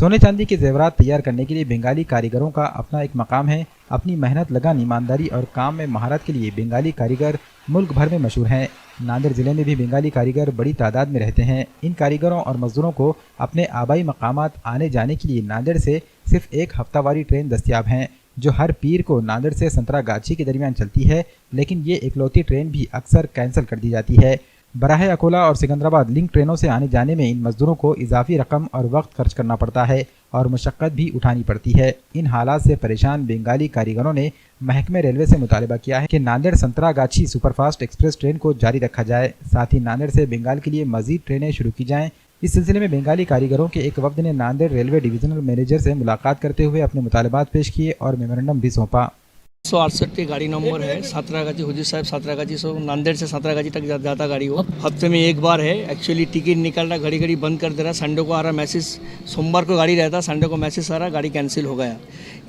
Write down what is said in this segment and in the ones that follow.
सोने चांदी के जेवरात तैयार करने के लिए बंगाली कारीगरों का अपना एक मकाम है। अपनी मेहनत, लगन, ईमानदारी और काम में महारत के लिए बंगाली कारीगर मुल्क भर में मशहूर हैं। नांदेड़ जिले में भी बंगाली कारीगर बड़ी तादाद में रहते हैं। इन कारीगरों और मजदूरों को अपने आबाई मकामात आने जाने के लिए नांदेड़ से सिर्फ एक हफ्तावारी ट्रेन दस्तियाब हैं, जो हर पीर को नांदेड़ से संतरागाछी के दरमियान चलती है। लेकिन ये इकलौती ट्रेन भी अक्सर कैंसिल कर दी जाती है। बराह अकोला और सिकंदराबाद लिंक ट्रेनों से आने जाने में इन मजदूरों को इजाफी रकम और वक्त खर्च करना पड़ता है और मुशक्क़त भी उठानी पड़ती है। इन हालात से परेशान बंगाली कारीगरों ने महकमे रेलवे से मुतालबा किया है कि Nanded Santragachi superfast express train को जारी रखा जाए, साथ ही नांदेड़ से बंगाल के लिए मजीद ट्रेनें शुरू की जाएं। इस सिलसिले में बंगाली कारीगरों के एक वफ्द ने नांदेड़ रेलवे डिविजनल मैनेजर से मुलाकात करते हुए अपने मुतालबात पेश किए और मेमोरेंडम भी सौंपा। 168 गाड़ी नंबर है। सातरागाछी हुजूर साहब सातरागाछी से नांदेड़ से सातरागाछी तक जाता गाड़ी हो। हफ्ते में एक बार है। एक्चुअली टिकट निकल रहा, घड़ी घड़ी बंद कर दे रहा। संडे को आ रहा मैसेज, सोमवार को गाड़ी रहता, संडे को मैसेज आ रहा गाड़ी कैंसिल हो गया।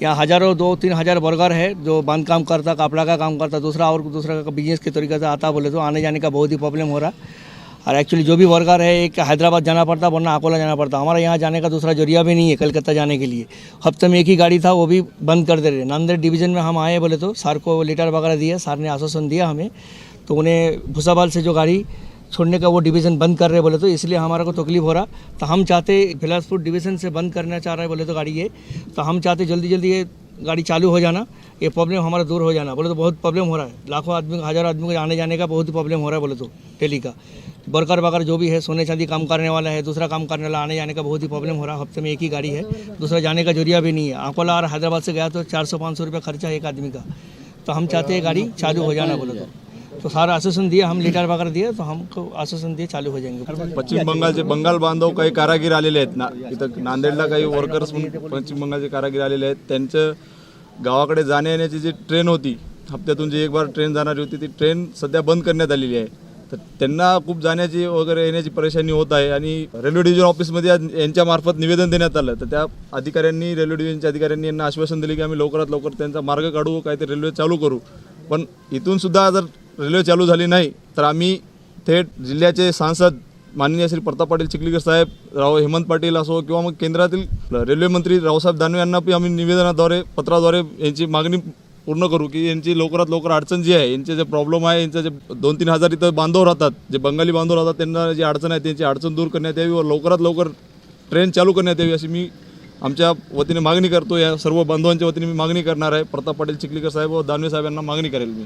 यहाँ हज़ारों 2-3 हज़ार वर्कर है जो बांध काम करता, कपड़ा का काम करता, दूसरा का बिजनेस के तरीके से आता, बोले तो आने जाने का बहुत ही प्रॉब्लम हो रहा। और एक्चुअली जो भी वर्कर है, एक हैदराबाद जाना पड़ता, वरना अकोला जाना पड़ता। हमारा यहाँ जाने का दूसरा जरिया भी नहीं है कलकत्ता जाने के लिए। हफ्ते में एक ही गाड़ी था, वो भी बंद कर दे रहे। नांदेड़ डिवीज़न में हम आए, बोले तो सर को लेटर वगैरह दिया, सर ने आश्वासन दिया हमें, तो उन्हें भूसाबाल से जो गाड़ी छोड़ने का वो डिवीज़न बंद कर रहे बोले तो, इसलिए हमारा को तकलीफ हो रहा। तो हम चाहते बिलासपुर डिवीज़न से बंद करना चाह रहे बोले तो गाड़ी ये, तो हम चाहते जल्दी जल्दी ये गाड़ी चालू हो जाना, ये प्रॉब्लम हमारा दूर हो जाना। बोले तो बहुत प्रॉब्लम हो रहा है, लाखों आदमी, हज़ारों आदमी को आने जाने का बहुत ही प्रॉब्लम हो रहा है। बोले तो डेली का वर्कर वगैरह जो भी है, सोने चांदी काम करने वाला है, दूसरा काम करने वाला, आने जाने का बहुत ही प्रॉब्लम हो रहा है। हफ्ते में एक ही गाड़ी है, दूसरा जाने का जरिया भी नहीं है। अकोला और हैदराबाद से गया तो 400-500 रुपये खर्चा है एक आदमी का। तो हम चाहते हैं गाड़ी चालू हो जाना बोले तो सारा आश्वासन दिया, हम लेटर वगैरह दिए, तो हमको आश्वासन दिए चालू हो जाएंगे। पश्चिम बंगालचे बंगाल बांधव काही कारागीर आलेले आहेत ना, इथं नांदेडला काही वर्कर्स पश्चिम बंगालचे कारागीर आलेले आहेत। त्यांचं गावाकडे जाण्या येण्याची जी ट्रेन होती, हप्त्यातून जी एक बार ट्रेन जाणारी होती, ती ट्रेन सध्या बंद करण्यात आलेली आहे। तर त्यांना खूप जाण्याची वगैरे येण्याची परेशानी होत आहे आणि रेल्वे डिव्हिजन ऑफिसमध्ये यांच्यामार्फत निवेदन देण्यात आलं। तर त्या अधिकाऱ्यांनी, रेल्वे डिव्हिजनच्या अधिकाऱ्यांनी यांना आश्वासन दिले की आम्ही लवकरात लवकर त्यांचा मार्ग काढू, काहीतरी रेल्वे चालू करू। पण इथून सुद्धा जर रेल्वे चालू झाली नाही तर आम्ही थेट जिल्ह्याचे सांसद माननीय श्री प्रताप पाटील चिखलीकर साहेब, हेमंत पाटील असो किंवा मग केंद्रातील रेल्वे मंत्री रावसाहेब दानवे यांना पण आम्ही निवेदनाद्वारे, पत्राद्वारे यांची मागणी पूर्ण करू की यांची लवकरात लवकर अडचण जी आहे, यांचे जे प्रॉब्लेम आहे, यांचे जे 2-3 हजार इथं बांधव राहतात, जे बंगाली बांधव राहतात, त्यांना जी अडचण आहे त्यांची अडचण दूर करण्यात यावी व लवकरात लवकर ट्रेन चालू करण्यात यावी अशी मी आमच्या वतीने मागणी करतो। या सर्व बांधवांच्या वतीने मी मागणी करणार आहे। प्रताप पाटील चिखलीकर साहेब व दानवे साहेब यांना मागणी करेल मी।